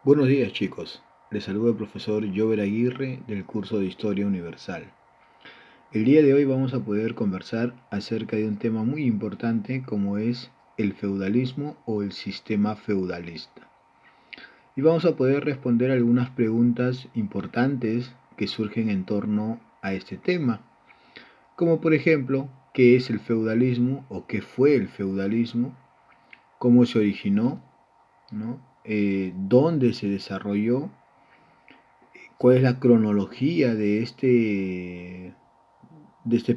Buenos días chicos, les saluda el profesor Jover Aguirre del curso de Historia Universal. El día de hoy vamos a poder conversar acerca de un tema muy importante como es el feudalismo o el sistema feudalista. Y vamos a poder responder algunas preguntas importantes que surgen en torno a este tema, como por ejemplo, ¿qué es el feudalismo o qué fue el feudalismo? ¿Cómo se originó? ¿No? ¿Dónde se desarrolló? ¿Cuál es la cronología de este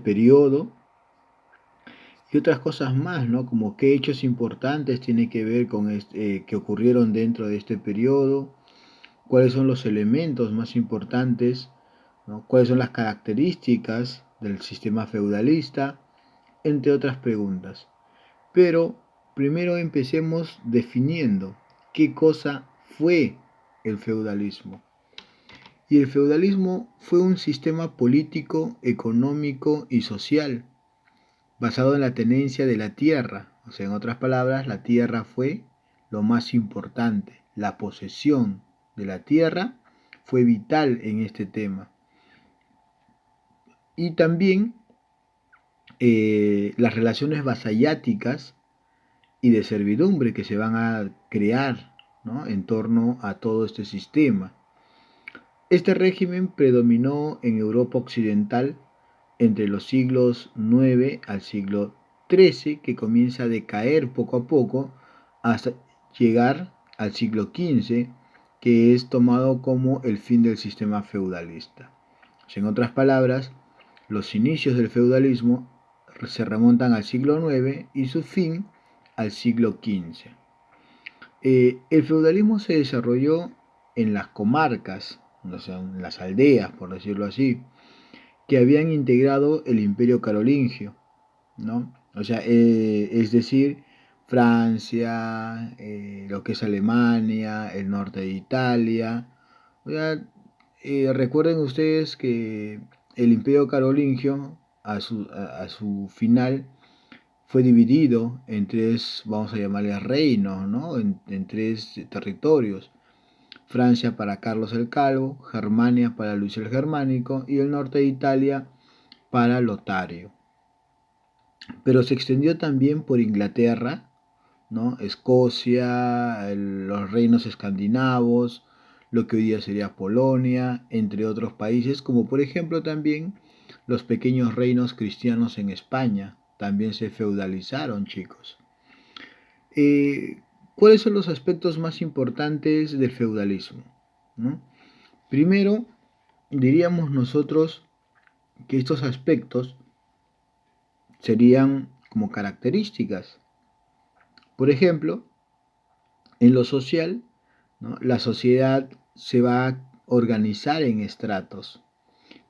periodo? Y otras cosas más, ¿no? Como qué hechos importantes tiene que ver con que ocurrieron dentro de este periodo, cuáles son los elementos más importantes, ¿no? Cuáles son las características del sistema feudalista, entre otras preguntas. Pero primero empecemos definiendo qué cosa fue el feudalismo. Y el feudalismo fue un sistema político, económico y social basado en la tenencia de la tierra. O sea, en otras palabras, la tierra fue lo más importante. La posesión de la tierra fue vital en este tema. Y también las relaciones vasalláticas y de servidumbre que se van a crear, ¿no?, en torno a todo este sistema. Este régimen predominó en Europa occidental entre los siglos IX al siglo XIII, que comienza a decaer poco a poco hasta llegar al siglo XV, que es tomado como el fin del sistema feudalista. O sea, en otras palabras, los inicios del feudalismo se remontan al siglo IX y su fin al siglo XV. El feudalismo se desarrolló en las comarcas, o sea, en las aldeas, por decirlo así, que habían integrado el imperio carolingio, ¿no? O sea, es decir, Francia, lo que es Alemania, el norte de Italia. O sea, recuerden ustedes que el imperio carolingio a su final fue dividido en tres, vamos a llamarle reinos, ¿no? En tres territorios. Francia para Carlos el Calvo, Germania para Luis el Germánico y el norte de Italia para Lotario. Pero se extendió también por Inglaterra, ¿no? Escocia, los reinos escandinavos, lo que hoy día sería Polonia, entre otros países, como por ejemplo también los pequeños reinos cristianos en España, también se feudalizaron, chicos. Eh, ¿Cuáles son los aspectos más importantes del feudalismo? ¿No? Primero, diríamos nosotros que estos aspectos serían como características. Por ejemplo, en lo social, ¿no?, la sociedad se va a organizar en estratos.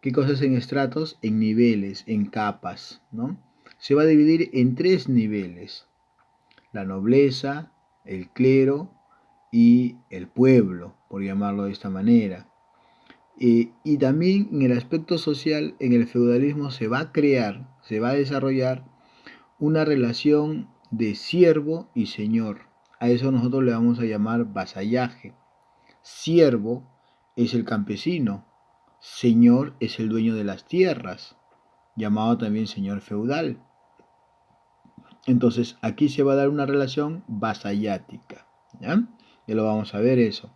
¿Qué cosas en estratos? En niveles, en capas, ¿no? Se va a dividir en tres niveles: la nobleza, el clero y el pueblo, por llamarlo de esta manera. Y también en el aspecto social, en el feudalismo se va a crear, se va a desarrollar una relación de siervo y señor. A eso nosotros le vamos a llamar vasallaje. Siervo es el campesino, señor es el dueño de las tierras, llamado también señor feudal. Entonces aquí se va a dar una relación vasallática, ¿ya? Ya lo vamos a ver eso.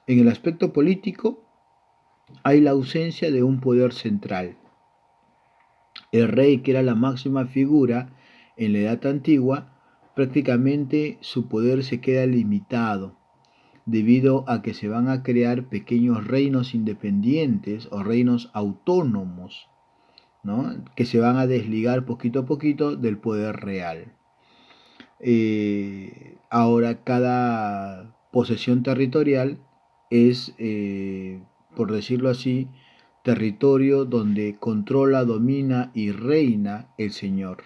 En el aspecto político hay la ausencia de un poder central. El rey, que era la máxima figura en la Edad Antigua, prácticamente su poder se queda limitado debido a que se van a crear pequeños reinos independientes o reinos autónomos, ¿no?, que se van a desligar poquito a poquito del poder real. Ahora cada posesión territorial es, por decirlo así, territorio donde controla, domina y reina el señor.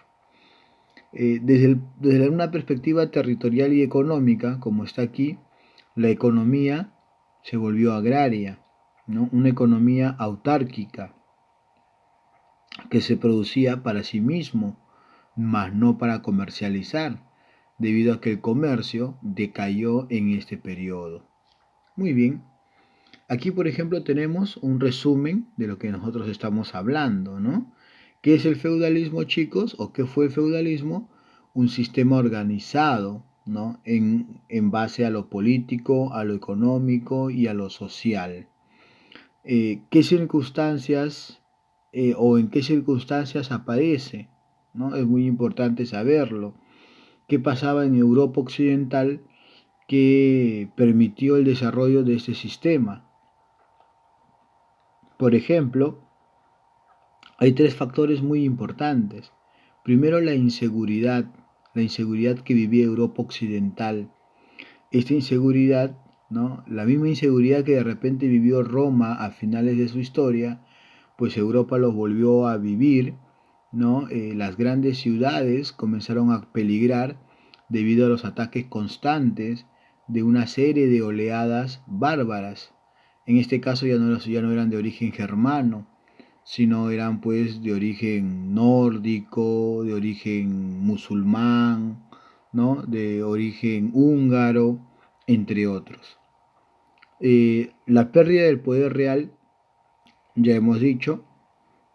Desde una perspectiva territorial y económica, como está aquí, la economía se volvió agraria, ¿no?, una economía autárquica que se producía para sí mismo, mas no para comercializar, debido a que el comercio decayó en este periodo. Muy bien. Aquí, por ejemplo, tenemos un resumen de lo que nosotros estamos hablando, ¿no? ¿Qué es el feudalismo, chicos? ¿O qué fue el feudalismo? Un sistema organizado, ¿no? En base a lo político, a lo económico y a lo social. ¿Qué circunstancias o en qué circunstancias aparece? ¿No? Es muy importante saberlo. ¿Qué pasaba en Europa Occidental que permitió el desarrollo de este sistema? Por ejemplo, hay tres factores muy importantes. Primero, la inseguridad que vivía Europa Occidental. Esta inseguridad, ¿no? La misma inseguridad que de repente vivió Roma a finales de su historia, pues Europa los volvió a vivir, ¿no? Las grandes ciudades comenzaron a peligrar debido a los ataques constantes de una serie de oleadas bárbaras. En este caso ya no eran de origen germano, sino eran pues de origen nórdico, de origen musulmán, ¿no? De origen húngaro, entre otros. La pérdida del poder real, ya hemos dicho,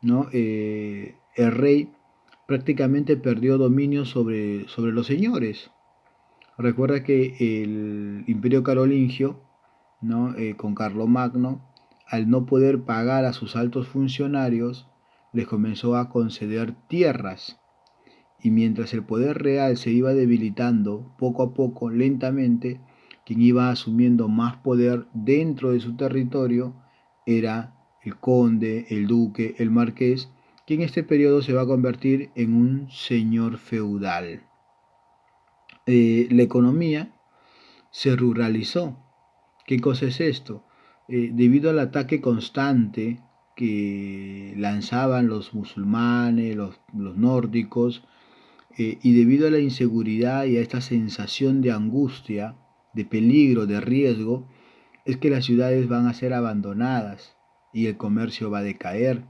¿no? El rey prácticamente perdió dominio sobre los señores. Recuerda que el imperio carolingio, ¿no? Con Carlomagno, al no poder pagar a sus altos funcionarios, les comenzó a conceder tierras. Y mientras el poder real se iba debilitando poco a poco, lentamente, quien iba asumiendo más poder dentro de su territorio era el conde, el duque, el marqués, que en este periodo se va a convertir en un señor feudal. La economía se ruralizó. ¿Qué cosa es esto? Debido al ataque constante que lanzaban los musulmanes, los nórdicos, y debido a la inseguridad y a esta sensación de angustia, de peligro, de riesgo, es que las ciudades van a ser abandonadas y el comercio va a decaer.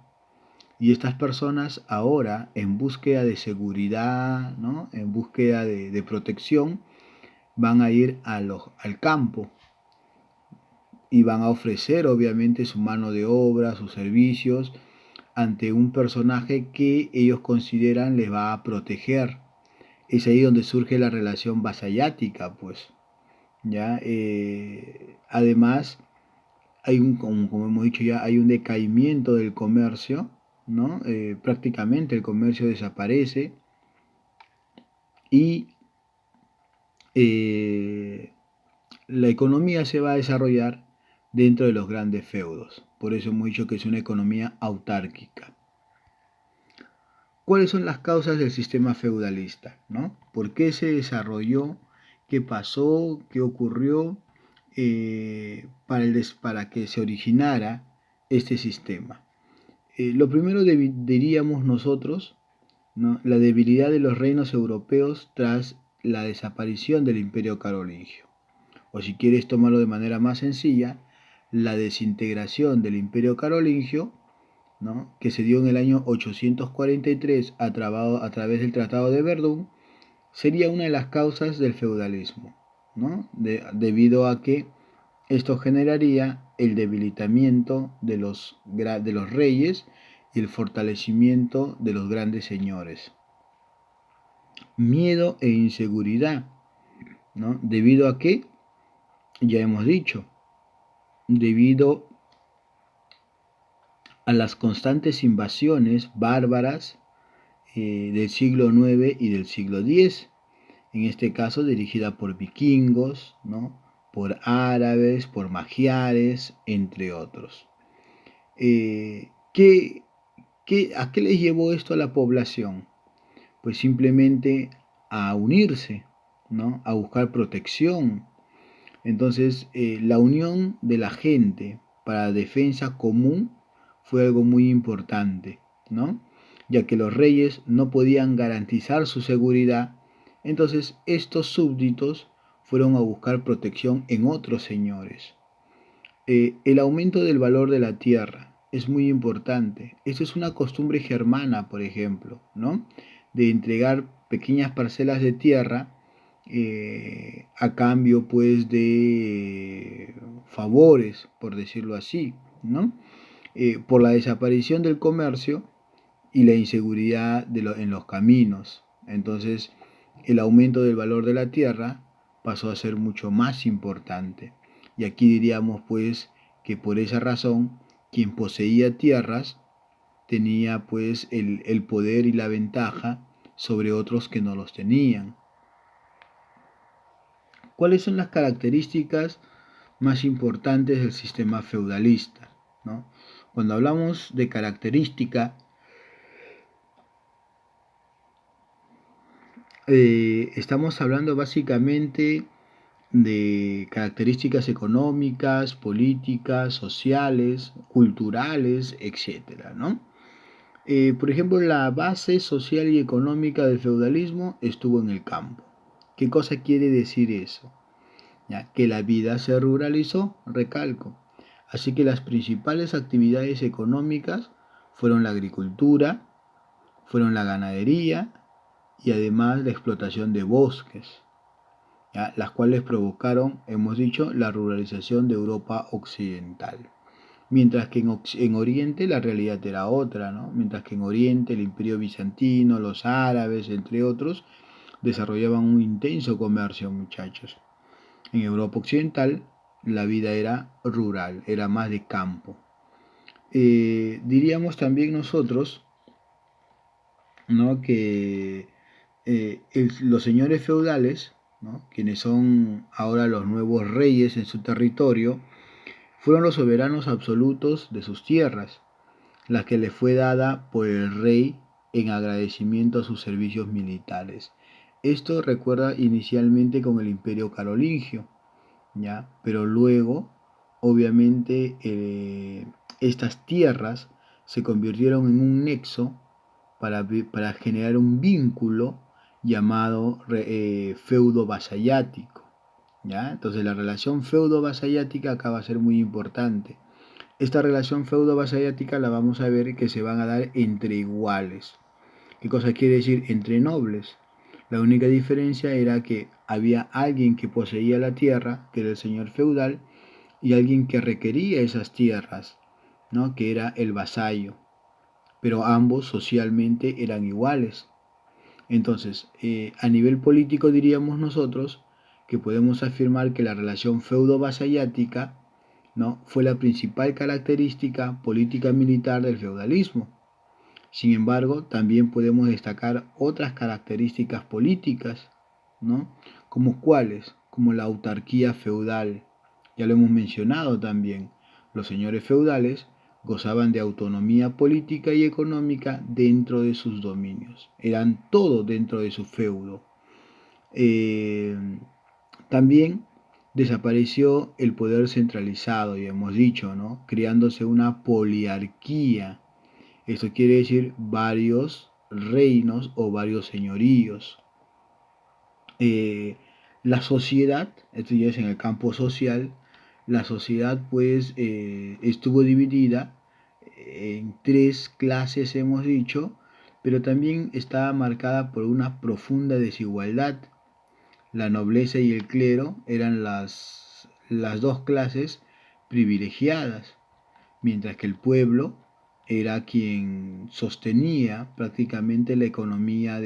Y estas personas ahora, en búsqueda de seguridad, ¿no? En búsqueda de protección, van a ir al campo y van a ofrecer obviamente su mano de obra, sus servicios, ante un personaje que ellos consideran les va a proteger. Es ahí donde surge la relación vasallática, pues. ¿Ya? Además, como hemos dicho ya, hay un decaimiento del comercio, ¿no? Prácticamente el comercio desaparece y eh, la economía se va a desarrollar dentro de los grandes feudos. Por eso hemos dicho que es una economía autárquica. ¿Cuáles son las causas del sistema feudalista? ¿No? ¿Por qué se desarrolló? ¿Qué pasó? ¿Qué ocurrió para que se originara este sistema? Lo primero diríamos nosotros, ¿no? La debilidad de los reinos europeos tras la desaparición del imperio carolingio. O si quieres tomarlo de manera más sencilla, la desintegración del imperio carolingio, ¿no? Que se dio en el año 843 a través del Tratado de Verdún, sería una de las causas del feudalismo, ¿no? Debido a que esto generaría el debilitamiento de los reyes y el fortalecimiento de los grandes señores. Miedo e inseguridad, ¿no? Debido a que, ya hemos dicho, debido a las constantes invasiones bárbaras del siglo IX y del siglo X, en este caso dirigida por vikingos, ¿no? Por árabes, por magiares, entre otros. ¿A qué les llevó esto a la población? Pues simplemente a unirse, ¿no? A buscar protección. Entonces, la unión de la gente para defensa común fue algo muy importante, ¿no? Ya que los reyes no podían garantizar su seguridad, entonces estos súbditos fueron a buscar protección en otros señores. El aumento del valor de la tierra es muy importante. Esto es una costumbre germana, por ejemplo, ¿no? De entregar pequeñas parcelas de tierra a cambio, pues, de favores, por decirlo así, ¿no? Por la desaparición del comercio y la inseguridad en los caminos. Entonces, el aumento del valor de la tierra pasó a ser mucho más importante. Y aquí diríamos pues que por esa razón, quien poseía tierras tenía pues el poder y la ventaja sobre otros que no los tenían. ¿Cuáles son las características más importantes del sistema feudalista? ¿No? Cuando hablamos de característica, estamos hablando básicamente de características económicas, políticas, sociales, culturales, etcétera, ¿no? Por ejemplo, la base social y económica del feudalismo estuvo en el campo. ¿Qué cosa quiere decir eso? ¿Ya? Que la vida se ruralizó, recalco. Así que las principales actividades económicas fueron la agricultura, fueron la ganadería y además la explotación de bosques, ¿ya? Las cuales provocaron, hemos dicho, la ruralización de Europa occidental. Mientras que en Oriente la realidad era otra, ¿no? Mientras que en Oriente el Imperio Bizantino, los árabes, entre otros, desarrollaban un intenso comercio, muchachos. En Europa Occidental la vida era rural, era más de campo. Diríamos también nosotros, ¿no? Que los señores feudales, ¿no? Quienes son ahora los nuevos reyes en su territorio, fueron los soberanos absolutos de sus tierras, la que le fue dada por el rey en agradecimiento a sus servicios militares. Esto recuerda inicialmente con el Imperio Carolingio, ¿ya? Pero luego, obviamente, estas tierras se convirtieron en un nexo para generar un vínculo llamado feudo vasallático, ¿ya? Entonces la relación feudo vasallática acá va a ser muy importante. Esta relación feudo-vasallática la vamos a ver que se van a dar entre iguales. ¿Qué cosa quiere decir? Entre nobles. La única diferencia era que había alguien que poseía la tierra, que era el señor feudal, y alguien que requería esas tierras, ¿no? Que era el vasallo. Pero ambos socialmente eran iguales. Entonces, a nivel político diríamos nosotros que podemos afirmar que la relación feudo-vasallática, ¿no? Fue la principal característica política militar del feudalismo. Sin embargo, también podemos destacar otras características políticas, ¿no? Como cuáles, como la autarquía feudal. Ya lo hemos mencionado también. Los señores feudales gozaban de autonomía política y económica dentro de sus dominios. Eran todo dentro de su feudo. Eh, También desapareció el poder centralizado, ya hemos dicho, ¿no? Creándose una poliarquía. Esto quiere decir varios reinos o varios señoríos. Eh, la sociedad, esto ya es en el campo social, la sociedad pues estuvo dividida en tres clases, hemos dicho, pero también estaba marcada por una profunda desigualdad. La nobleza y el clero eran las dos clases privilegiadas, mientras que el pueblo era quien sostenía prácticamente la economía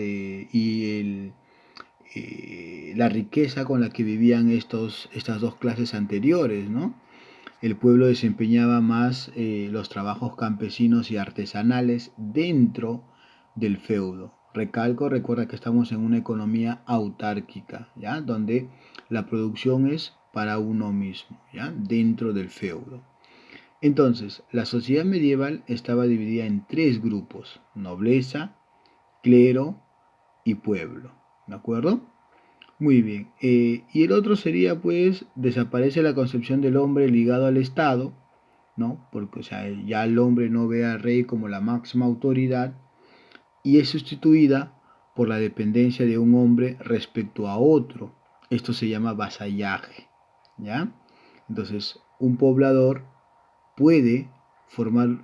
la riqueza con la que vivían estas dos clases anteriores, ¿no? El pueblo desempeñaba más los trabajos campesinos y artesanales dentro del feudo. Recuerda que estamos en una economía autárquica, ¿ya? Donde la producción es para uno mismo, ¿ya? Dentro del feudo. Entonces, la sociedad medieval estaba dividida en tres grupos: nobleza, clero y pueblo. ¿De acuerdo? Muy bien. Y el otro sería, pues, desaparece la concepción del hombre ligado al Estado, ¿no? Porque, o sea, ya el hombre no ve al rey como la máxima autoridad y es sustituida por la dependencia de un hombre respecto a otro. Esto se llama vasallaje, ¿ya? Entonces, un poblador puede formar,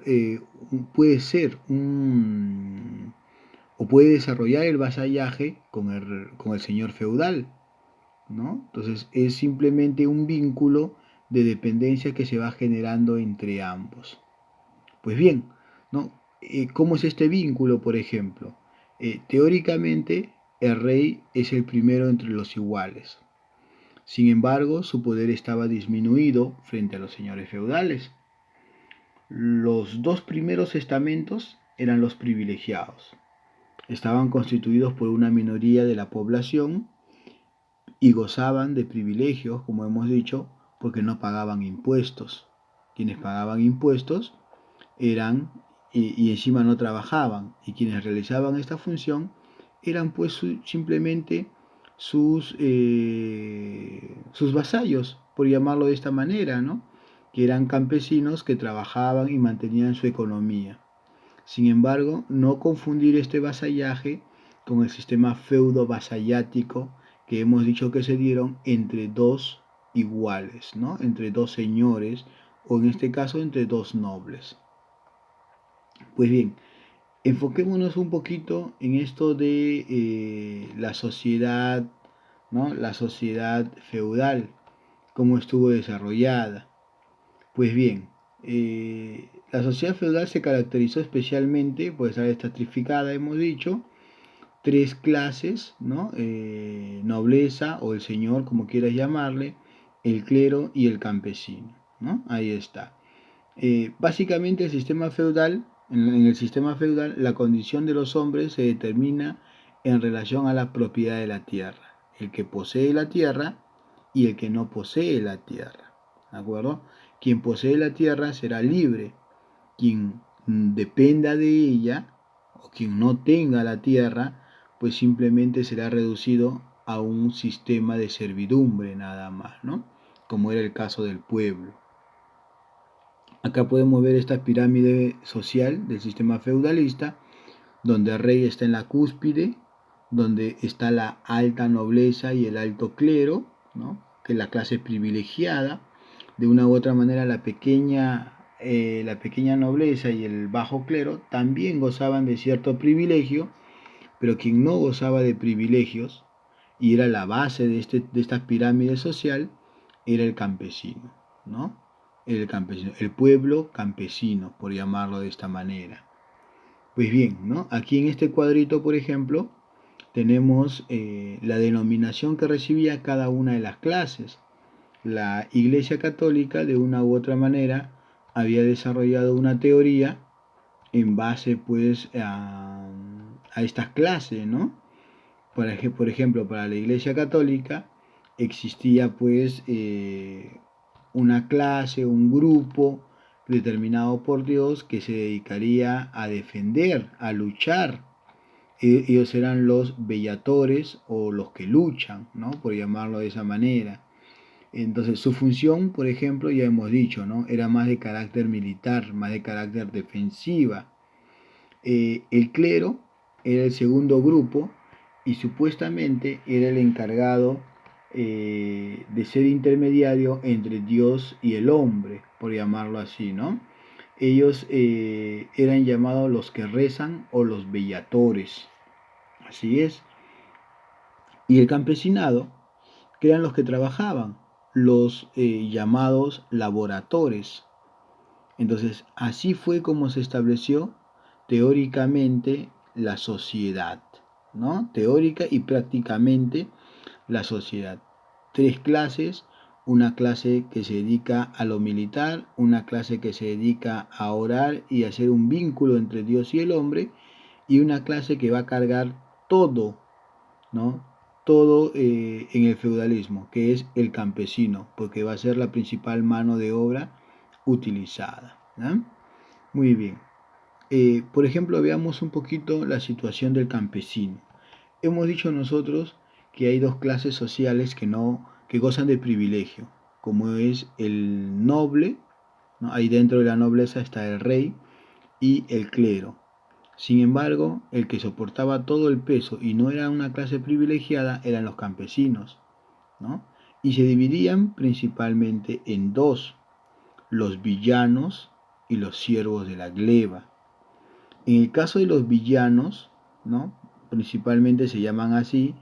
puede ser un, o puede desarrollar el vasallaje con el señor feudal, ¿no? Entonces es simplemente un vínculo de dependencia que se va generando entre ambos. Pues bien, ¿no? ¿Cómo es este vínculo, por ejemplo? Teóricamente, el rey es el primero entre los iguales. Sin embargo, su poder estaba disminuido frente a los señores feudales. Los dos primeros estamentos eran los privilegiados. Estaban constituidos por una minoría de la población y gozaban de privilegios, como hemos dicho, porque no pagaban impuestos. Quienes pagaban impuestos eran y encima no trabajaban, y quienes realizaban esta función eran pues simplemente sus vasallos, por llamarlo de esta manera, ¿no? Que eran campesinos que trabajaban y mantenían su economía. Sin embargo, no confundir este vasallaje con el sistema feudo-vasallático que hemos dicho que se dieron entre dos iguales, ¿no? Entre dos señores, o en este caso entre dos nobles. Pues bien, enfoquémonos un poquito en esto de la sociedad, ¿no? La sociedad feudal, cómo estuvo desarrollada. Pues bien, la sociedad feudal se caracterizó especialmente por estar estratificada, hemos dicho, tres clases, ¿no? Nobleza o el señor, como quieras llamarle, el clero y el campesino, ¿no? Ahí está. Básicamente el sistema feudal, en el sistema feudal, la condición de los hombres se determina en relación a la propiedad de la tierra. El que posee la tierra y el que no posee la tierra. ¿De acuerdo? Quien posee la tierra será libre. Quien dependa de ella o quien no tenga la tierra, pues simplemente será reducido a un sistema de servidumbre nada más, ¿no? Como era el caso del pueblo. Acá podemos ver esta pirámide social del sistema feudalista, donde el rey está en la cúspide, donde está la alta nobleza y el alto clero, ¿no? Que es la clase privilegiada. De una u otra manera, la pequeña nobleza y el bajo clero también gozaban de cierto privilegio, pero quien no gozaba de privilegios, y era la base de esta pirámide social, era el campesino, ¿no? El campesino, el pueblo campesino, por llamarlo de esta manera. Pues bien, ¿no? Aquí en este cuadrito, por ejemplo, tenemos la denominación que recibía cada una de las clases. La Iglesia Católica, de una u otra manera, había desarrollado una teoría en base, pues, a estas clases, ¿no? Por ejemplo, para la Iglesia Católica existía, pues, una clase, un grupo determinado por Dios que se dedicaría a defender, a luchar. Ellos eran los bellatores o los que luchan, ¿no? Por llamarlo de esa manera. Entonces, su función, por ejemplo, ya hemos dicho, ¿no? Era más de carácter militar, más de carácter defensiva. El clero era el segundo grupo y supuestamente era el encargado de ser intermediario entre Dios y el hombre, por llamarlo así, ¿no? Ellos eran llamados los que rezan o los bellatores, así es. Y el campesinado, que eran los que trabajaban, los llamados laboradores. Entonces, así fue como se estableció teóricamente la sociedad, ¿no? Teórica y prácticamente la sociedad. Tres clases, una clase que se dedica a lo militar, una clase que se dedica a orar y hacer un vínculo entre Dios y el hombre, y una clase que va a cargar todo, ¿no? Todo en el feudalismo, que es el campesino, porque va a ser la principal mano de obra utilizada, ¿no? Muy bien. Por ejemplo, veamos un poquito la situación del campesino. Hemos dicho nosotros que hay dos clases sociales que gozan de privilegio, como es el noble, ¿no? Ahí dentro de la nobleza está el rey y el clero. Sin embargo, el que soportaba todo el peso y no era una clase privilegiada eran los campesinos, ¿no? Y se dividían principalmente en dos, los villanos y los siervos de la gleba. En el caso de los villanos, ¿no? Principalmente se llaman así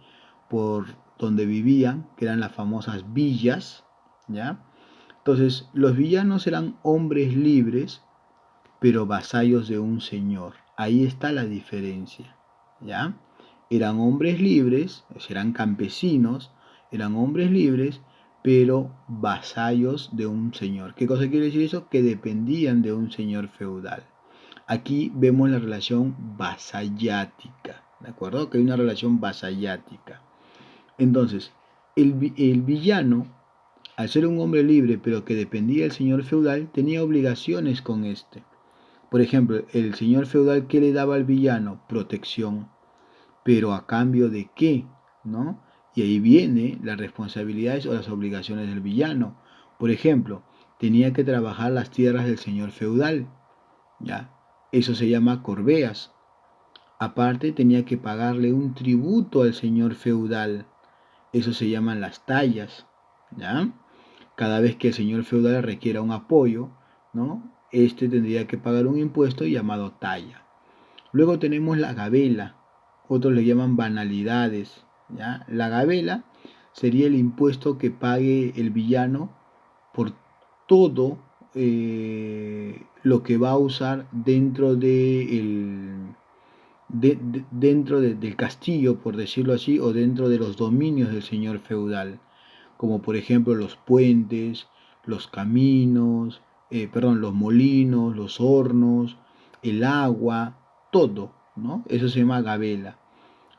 por donde vivían, que eran las famosas villas, ¿ya? Entonces, los villanos eran hombres libres, pero vasallos de un señor. Ahí está la diferencia, ¿ya? Eran hombres libres, eran campesinos, eran hombres libres, pero vasallos de un señor. ¿Qué cosa quiere decir eso? Que dependían de un señor feudal. Aquí vemos la relación vasallática, ¿de acuerdo? Que hay una relación vasallática. Entonces, el villano, al ser un hombre libre, pero que dependía del señor feudal, tenía obligaciones con este. Por ejemplo, el señor feudal, ¿qué le daba al villano? Protección. Pero ¿a cambio de qué? ¿No? Y ahí viene las responsabilidades o las obligaciones del villano. Por ejemplo, tenía que trabajar las tierras del señor feudal, ¿ya? Eso se llama corveas. Aparte, tenía que pagarle un tributo al señor feudal. Eso se llaman las tallas, ¿ya? Cada vez que el señor feudal requiera un apoyo, ¿no? Este tendría que pagar un impuesto llamado talla. Luego tenemos la gabela, otros le llaman banalidades, ¿ya? La gabela sería el impuesto que pague el villano por todo lo que va a usar dentro del castillo, por decirlo así, o dentro de los dominios del señor feudal, como por ejemplo los puentes, los caminos, los molinos, los hornos, el agua, todo, ¿no? Eso se llama gabela.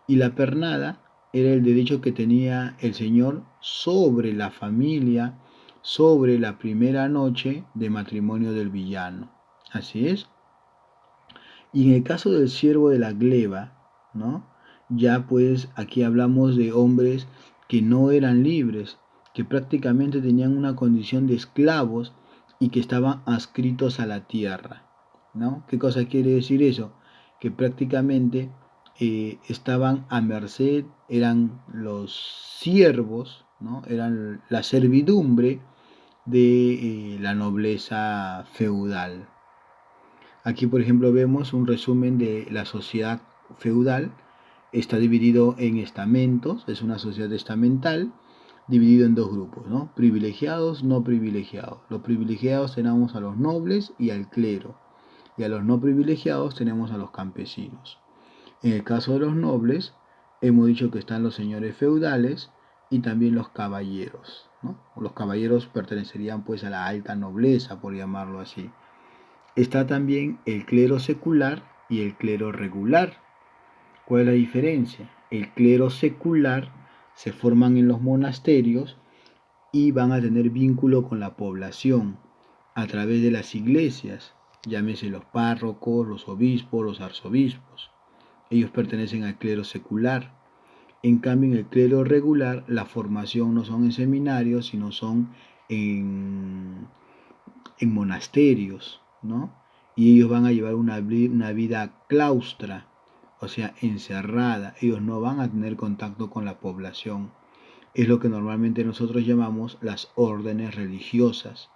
Y la pernada era el derecho que tenía el señor sobre la familia, sobre la primera noche de matrimonio del villano. Así es. Y en el caso del siervo de la gleba, ¿no? Ya pues aquí hablamos de hombres que no eran libres, que prácticamente tenían una condición de esclavos y que estaban adscritos a la tierra, ¿no? ¿Qué cosa quiere decir eso? Que prácticamente estaban a merced, eran los siervos, ¿no? Eran la servidumbre de la nobleza feudal. Aquí, por ejemplo, vemos un resumen de la sociedad feudal. Está dividido en estamentos, es una sociedad estamental, dividido en dos grupos, ¿no? Privilegiados, no privilegiados. Los privilegiados tenemos a los nobles y al clero, y a los no privilegiados tenemos a los campesinos. En el caso de los nobles, hemos dicho que están los señores feudales y también los caballeros, ¿no? Los caballeros pertenecerían pues a la alta nobleza, por llamarlo así. Está también el clero secular y el clero regular. ¿Cuál es la diferencia? El clero secular se forman en los monasterios y van a tener vínculo con la población a través de las iglesias, llámese los párrocos, los obispos, los arzobispos. Ellos pertenecen al clero secular. En cambio, en el clero regular, la formación no son en seminarios, sino son en monasterios, ¿no? Y ellos van a llevar una vida claustra, o sea, encerrada. Ellos no van a tener contacto con la población. Es lo que normalmente nosotros llamamos las órdenes religiosas.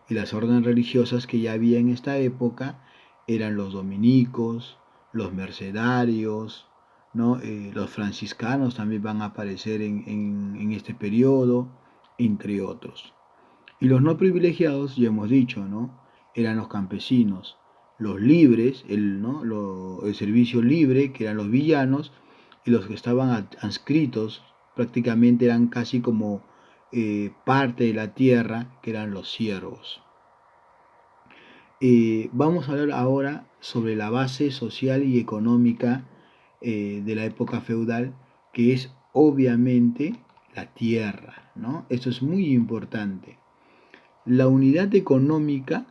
Y las órdenes religiosas que ya había en esta época eran los dominicos, los mercedarios, ¿no? Los franciscanos también van a aparecer en este periodo, entre otros. Y los no privilegiados, ya hemos dicho, ¿no? Eran los campesinos, los libres, el servicio libre, que eran los villanos, y los que estaban adscritos prácticamente eran casi como parte de la tierra, que eran los siervos. Vamos a hablar ahora sobre la base social y económica de la época feudal, que es obviamente la tierra, ¿no? Esto es muy importante. La unidad económica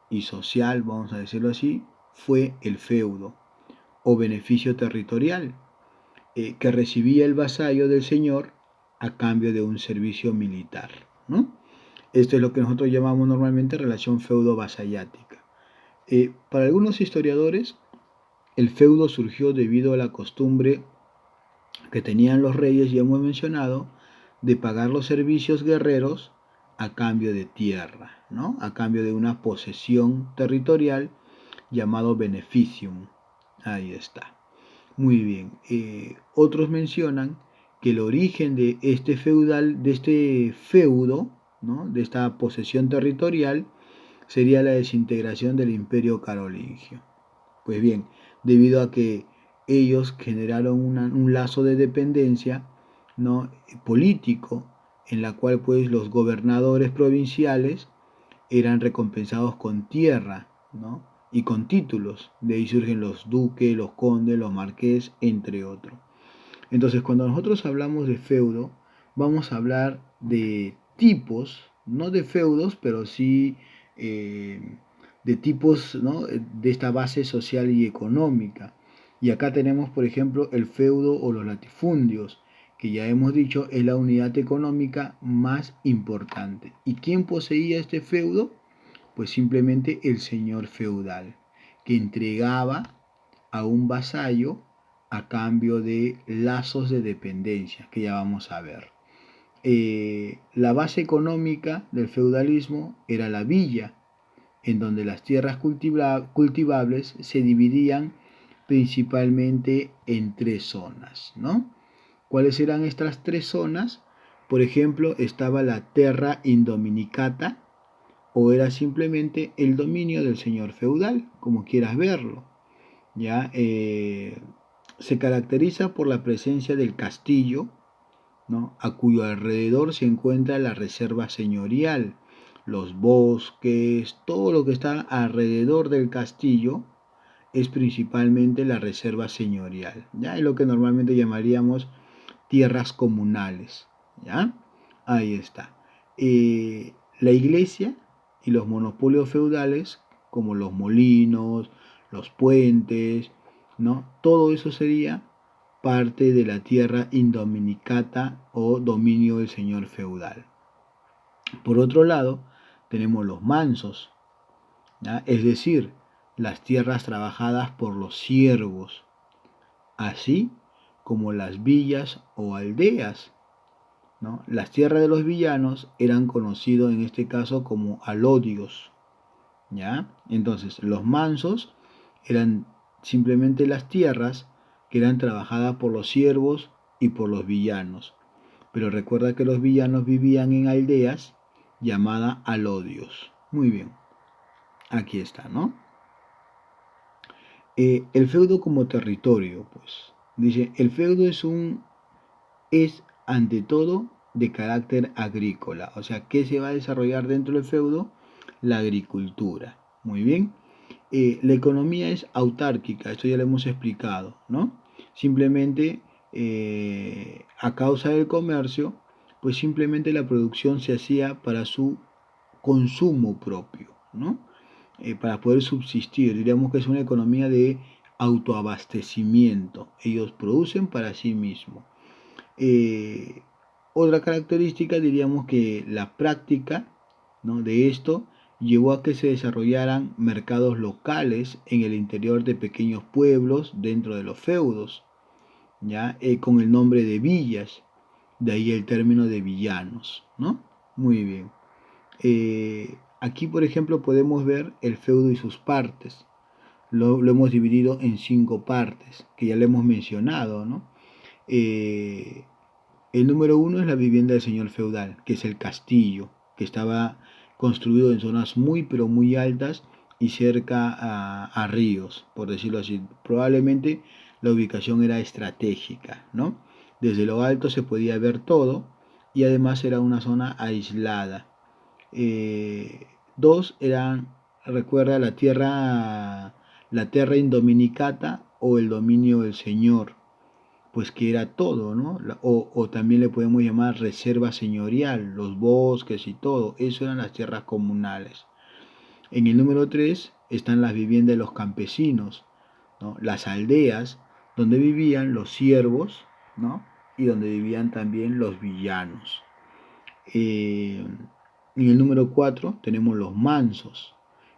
y social, vamos a decirlo así, fue el feudo o beneficio territorial que recibía el vasallo del señor a cambio de un servicio militar, ¿no? Esto es lo que nosotros llamamos normalmente relación feudo-vasallática. Para algunos historiadores, el feudo surgió debido a la costumbre que tenían los reyes, ya hemos mencionado, de pagar los servicios guerreros a cambio de tierra, ¿no? A cambio de una posesión territorial llamado beneficium. Ahí está. Muy bien. Otros mencionan que el origen de este feudo ¿no?, de esta posesión territorial sería la desintegración del Imperio Carolingio. Pues bien, debido a que ellos generaron un lazo de dependencia, ¿no?, político, en la cual pues los gobernadores provinciales eran recompensados con tierra, ¿no?, y con títulos. De ahí surgen los duques, los condes, los marqués, entre otros. Entonces, cuando nosotros hablamos de feudo, vamos a hablar de tipos, no de feudos, pero sí de tipos, ¿no?, de esta base social y económica. Y acá tenemos, por ejemplo, el feudo o los latifundios, que ya hemos dicho es la unidad económica más importante. ¿Y quién poseía este feudo? Pues simplemente el señor feudal, que entregaba a un vasallo a cambio de lazos de dependencia, que ya vamos a ver. La base económica del feudalismo era la villa, en donde las tierras cultivables se dividían principalmente en tres zonas, ¿no? ¿Cuáles eran estas tres zonas? Por ejemplo, estaba la terra indominicata, o era simplemente el dominio del señor feudal, como quieras verlo. ¿Ya? Se caracteriza por la presencia del castillo, ¿no?, a cuyo alrededor se encuentra la reserva señorial, los bosques, todo lo que está alrededor del castillo es principalmente la reserva señorial, ¿ya? Es lo que normalmente llamaríamos tierras comunales, ¿ya? Ahí está. La iglesia y los monopolios feudales, como los molinos, los puentes, ¿no?, todo eso sería parte de la tierra indominicata o dominio del señor feudal. Por otro lado, tenemos los mansos, ¿ya?, es decir, las tierras trabajadas por los siervos, así como las villas o aldeas, ¿no? Las tierras de los villanos eran conocidos en este caso como alodios, ¿ya? Entonces, los mansos eran simplemente las tierras que eran trabajadas por los siervos y por los villanos. Pero recuerda que los villanos vivían en aldeas llamadas alodios. Muy bien, aquí está, ¿no? El feudo como territorio, pues. Dice, el feudo es ante todo de carácter agrícola. O sea, ¿qué se va a desarrollar dentro del feudo? La agricultura. Muy bien. La economía es autárquica, esto ya lo hemos explicado, ¿no? Simplemente a causa del comercio, pues simplemente la producción se hacía para su consumo propio, ¿no? Para poder subsistir. Diríamos que es una economía de autoabastecimiento. Ellos producen para sí mismos. Otra característica diríamos que la práctica, ¿no?, de esto llevó a que se desarrollaran mercados locales en el interior de pequeños pueblos dentro de los feudos, ¿ya? Con el nombre de villas, de ahí el término de villanos, ¿no? Muy bien. Aquí, por ejemplo, podemos ver el feudo y sus partes. Lo hemos dividido en 5 partes, que ya lo hemos mencionado, ¿no? El número 1 es la vivienda del señor feudal, que es el castillo, que estaba construido en zonas muy pero muy altas y cerca a ríos, por decirlo así. Probablemente la ubicación era estratégica, ¿no? Desde lo alto se podía ver todo y además era una zona aislada. 2 eran, recuerda, la tierra indominicata o el dominio del señor, pues que era todo, ¿no? O también le podemos llamar reserva señorial, los bosques y todo, eso eran las tierras comunales. En el número 3 están las viviendas de los campesinos, ¿no?, las aldeas donde vivían los siervos, ¿no?, y donde vivían también los villanos. En el número 4 tenemos los mansos,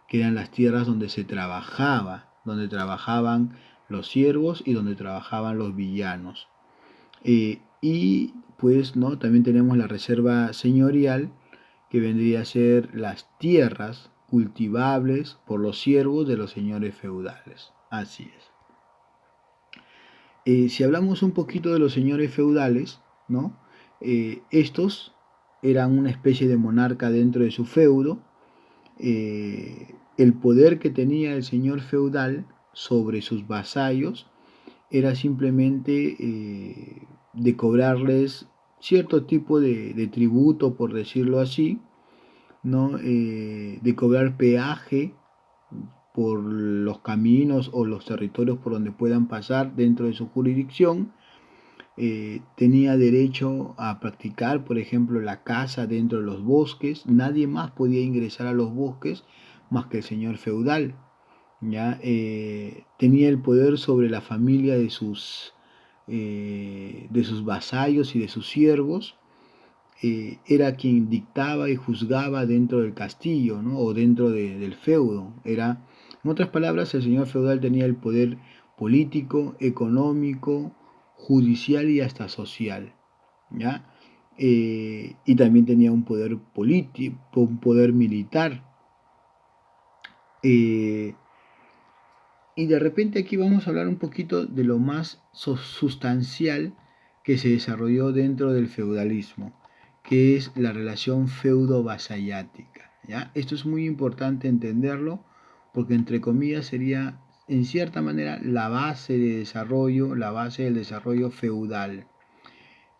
que eran las tierras donde se trabajaba, donde trabajaban los siervos y donde trabajaban los villanos. Y pues, ¿no?, también tenemos la reserva señorial, que vendría a ser las tierras cultivables por los siervos de los señores feudales. Así es. Si hablamos un poquito de los señores feudales, ¿no?, estos eran una especie de monarca dentro de su feudo. El poder que tenía el señor feudal sobre sus vasallos era simplemente de cobrarles cierto tipo de tributo, por decirlo así, ¿no? De cobrar peaje por los caminos o los territorios por donde puedan pasar dentro de su jurisdicción. Tenía derecho a practicar, por ejemplo, la caza dentro de los bosques. Nadie más podía ingresar a los bosques más que el señor feudal. ¿Ya? Tenía el poder sobre la familia de sus vasallos y de sus siervos. Era quien dictaba y juzgaba dentro del castillo, ¿no? O dentro del feudo. En otras palabras, el señor feudal tenía el poder político, económico, judicial y hasta social, ¿ya? Y también tenía un poder político, un poder militar. Eh, y de repente aquí vamos a hablar un poquito de lo más sustancial que se desarrolló dentro del feudalismo, que es la relación feudo-vasallática, ¿ya? Esto es muy importante entenderlo porque entre comillas sería en cierta manera la base de desarrollo, la base del desarrollo feudal.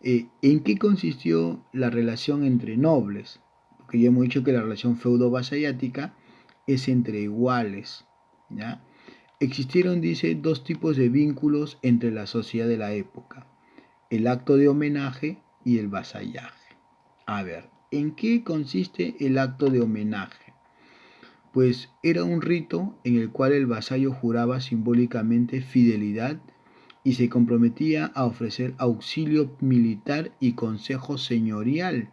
¿En qué consistió la relación entre nobles? Porque ya hemos dicho que la relación feudo-vasallática es entre iguales, ¿ya? Existieron, dice, dos tipos de vínculos entre la sociedad de la época, el acto de homenaje y el vasallaje. A ver, ¿en qué consiste el acto de homenaje? Pues era un rito en el cual el vasallo juraba simbólicamente fidelidad y se comprometía a ofrecer auxilio militar y consejo señorial,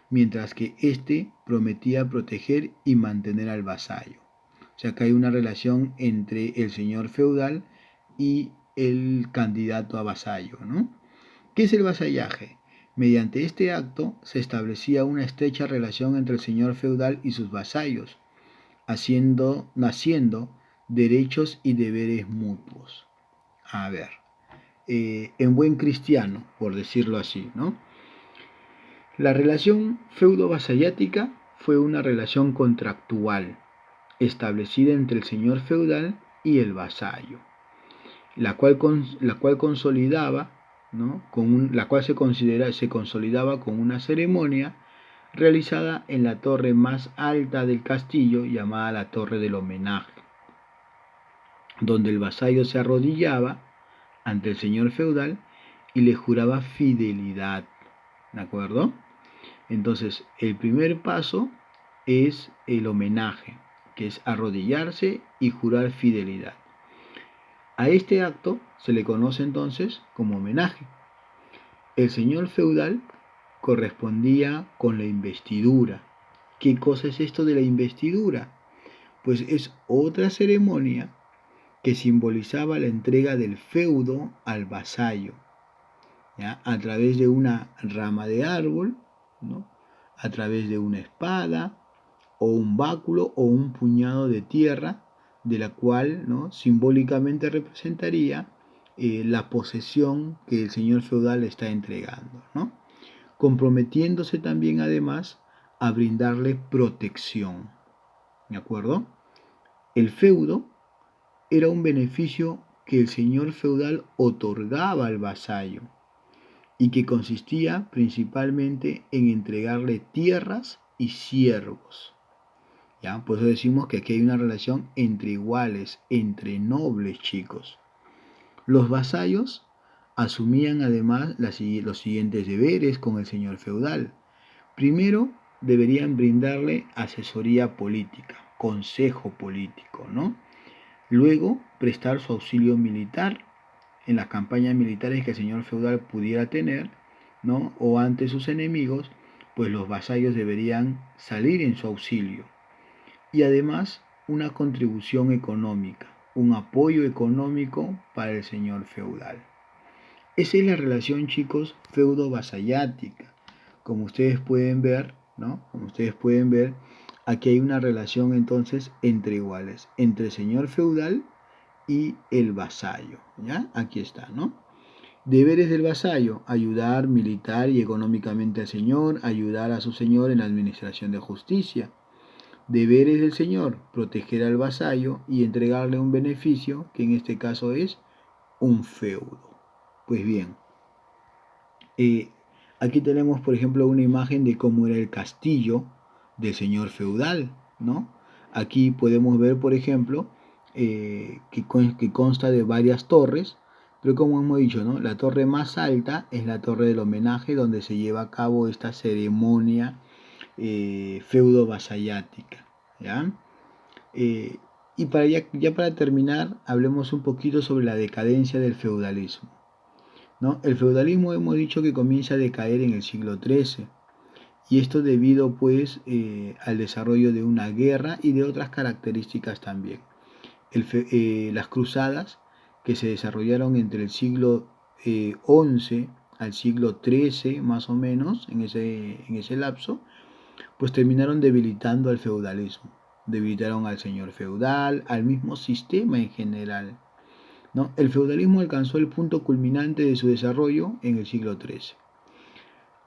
mientras que éste prometía proteger y mantener al vasallo. O sea que hay una relación entre el señor feudal y el candidato a vasallo, ¿no? ¿Qué es el vasallaje? Mediante este acto se establecía una estrecha relación entre el señor feudal y sus vasallos, naciendo derechos y deberes mutuos. A ver, en buen cristiano, por decirlo así, ¿no? La relación feudo-vasallática fue una relación contractual establecida entre el señor feudal y el vasallo, la cual consolidaba, ¿no? La cual se consolidaba con una ceremonia realizada en la torre más alta del castillo, llamada la Torre del Homenaje, donde el vasallo se arrodillaba ante el señor feudal y le juraba fidelidad, ¿de acuerdo? Entonces, el primer paso es el homenaje, que es arrodillarse y jurar fidelidad. A este acto se le conoce entonces como homenaje. El señor feudal correspondía con la investidura. ¿Qué cosa es esto de la investidura? Pues es otra ceremonia que simbolizaba la entrega del feudo al vasallo, ¿ya? A través de una rama de árbol, ¿no? A través de una espada o un báculo o un puñado de tierra, de la cual, ¿no? Simbólicamente representaría la posesión que el señor feudal está entregando, ¿no? Comprometiéndose también además a brindarle protección, ¿de acuerdo? El feudo era un beneficio que el señor feudal otorgaba al vasallo y que consistía principalmente en entregarle tierras y siervos. ¿Ya? Por eso decimos que aquí hay una relación entre iguales, entre nobles, chicos. Los vasallos asumían además los siguientes deberes con el señor feudal. Primero, deberían brindarle asesoría política, consejo político, ¿no? Luego, prestar su auxilio militar en las campañas militares que el señor feudal pudiera tener, ¿no? O ante sus enemigos, pues los vasallos deberían salir en su auxilio. Y además, una contribución económica, un apoyo económico para el señor feudal. Esa es la relación, chicos, feudo-vasallática. Como ustedes pueden ver, ¿no? Como ustedes pueden ver, aquí hay una relación entonces entre iguales, entre el señor feudal y el vasallo, ¿ya? Aquí está, ¿no? Deberes del vasallo: ayudar militar y económicamente al señor, ayudar a su señor en la administración de justicia. Deberes del señor: proteger al vasallo y entregarle un beneficio, que en este caso es un feudo. Pues bien, eh, aquí tenemos, por ejemplo, una imagen de cómo era el castillo del señor feudal, ¿no? Aquí podemos ver, por ejemplo, que consta de varias torres, pero como hemos dicho, ¿no? La torre más alta es la torre del homenaje, donde se lleva a cabo esta ceremonia feudo-vasallática, ¿ya? Eh, y ya para terminar, hablemos un poquito sobre la decadencia del feudalismo, ¿no? El feudalismo hemos dicho que comienza a decaer en el siglo XIII, y esto debido pues al desarrollo de una guerra y de otras características también. Las cruzadas, que se desarrollaron entre el siglo XI al siglo XIII más o menos, en ese lapso, pues terminaron debilitando al feudalismo, debilitaron al señor feudal, al mismo sistema en general, ¿no? El feudalismo alcanzó el punto culminante de su desarrollo en el siglo XIII.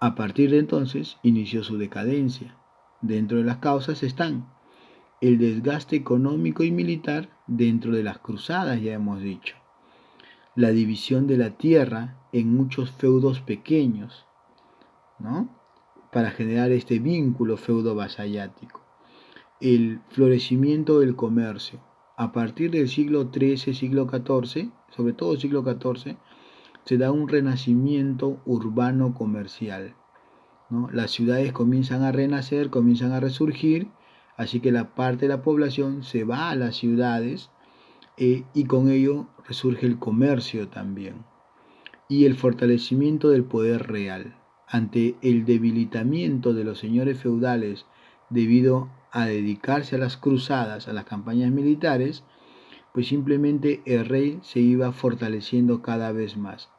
A partir de entonces inició su decadencia. Dentro de las causas están el desgaste económico y militar dentro de las cruzadas, ya hemos dicho, la división de la tierra en muchos feudos pequeños, ¿no? Para generar este vínculo feudo-vasallático, el florecimiento del comercio. A partir del siglo XIII, siglo XIV, sobre todo siglo XIV, se da un renacimiento urbano comercial, ¿no? Las ciudades comienzan a renacer, comienzan a resurgir, así que la parte de la población se va a las ciudades y con ello resurge el comercio también. Y el fortalecimiento del poder real. Ante el debilitamiento de los señores feudales debido a dedicarse a las cruzadas, a las campañas militares, pues simplemente el rey se iba fortaleciendo cada vez más.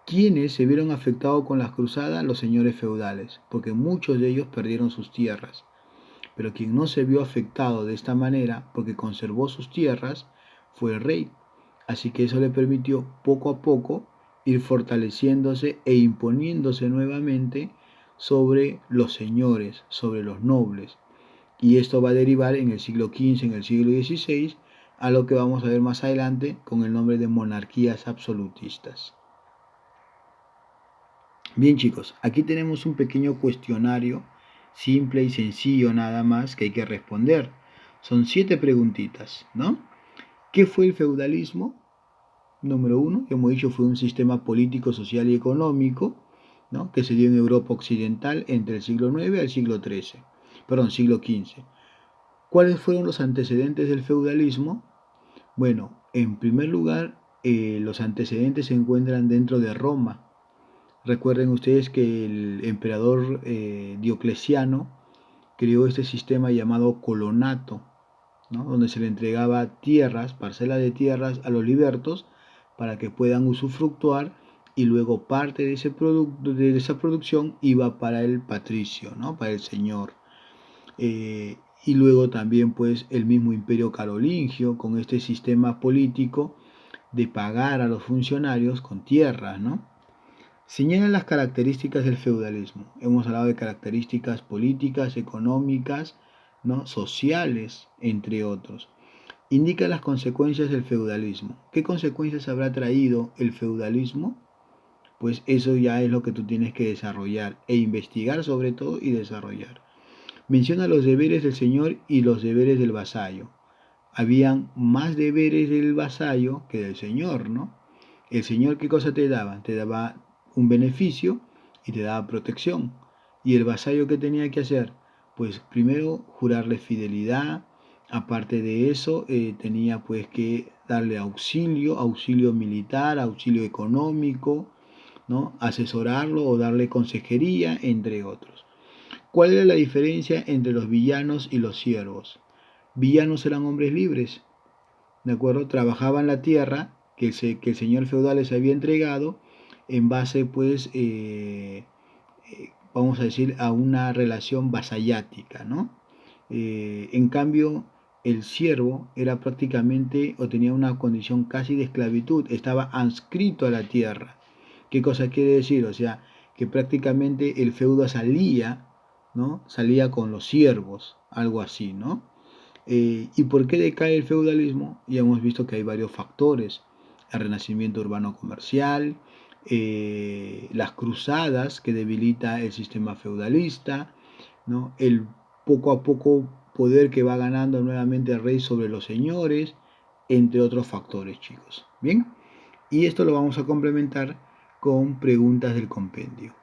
¿Quiénes se vieron afectados con las cruzadas? Los señores feudales, porque muchos de ellos perdieron sus tierras. Pero quien no se vio afectado de esta manera, porque conservó sus tierras, fue el rey. Así que eso le permitió poco a poco ir fortaleciéndose e imponiéndose nuevamente sobre los señores, sobre los nobles. Y esto va a derivar en el siglo XV, en el siglo XVI, a lo que vamos a ver más adelante con el nombre de monarquías absolutistas. Bien chicos, aquí tenemos un pequeño cuestionario, simple y sencillo nada más, que hay que responder. Son 7 preguntitas, ¿no? ¿Qué fue el feudalismo? Número 1, hemos dicho, fue un sistema político, social y económico, ¿no? Que se dio en Europa occidental entre el siglo IX al siglo XV. ¿Cuáles fueron los antecedentes del feudalismo? Bueno, en primer lugar, los antecedentes se encuentran dentro de Roma. Recuerden ustedes que el emperador Diocleciano creó este sistema llamado colonato, ¿no? Donde se le entregaba tierras, parcelas de tierras a los libertos para que puedan usufructuar, y luego parte de ese producto, de esa producción, iba para el patricio, ¿no? Para el señor. Y luego también pues el mismo imperio carolingio con este sistema político de pagar a los funcionarios con tierras, ¿no? Señalan las características del feudalismo. Hemos hablado de características políticas, económicas, ¿no? Sociales, entre otros. Indica las consecuencias del feudalismo. ¿Qué consecuencias habrá traído el feudalismo? Pues eso ya es lo que tú tienes que desarrollar e investigar sobre todo y desarrollar. Menciona los deberes del señor y los deberes del vasallo. Habían más deberes del vasallo que del señor, ¿no? El señor, ¿qué cosa te daba? Te daba un beneficio y te daba protección. ¿Y el vasallo qué tenía que hacer? Pues primero jurarle fidelidad. Aparte de eso, tenía pues que darle auxilio, auxilio militar, auxilio económico, ¿no? Asesorarlo o darle consejería, entre otros. ¿Cuál era la diferencia entre los villanos y los siervos? Villanos eran hombres libres, ¿de acuerdo? Trabajaban la tierra que el señor feudal les había entregado en base, pues, vamos a decir, a una relación vasallática, ¿no? En cambio, el siervo era prácticamente o tenía una condición casi de esclavitud, estaba adscrito a la tierra. ¿Qué cosa quiere decir? O sea, que prácticamente el feudo salía, ¿no? Salía con los siervos, algo así, ¿no? ¿Y por qué decae el feudalismo? Ya hemos visto que hay varios factores. El renacimiento urbano comercial, las cruzadas que debilita el sistema feudalista, ¿no? El poco a poco poder que va ganando nuevamente el rey sobre los señores, entre otros factores, chicos. Bien, y esto lo vamos a complementar con preguntas del compendio.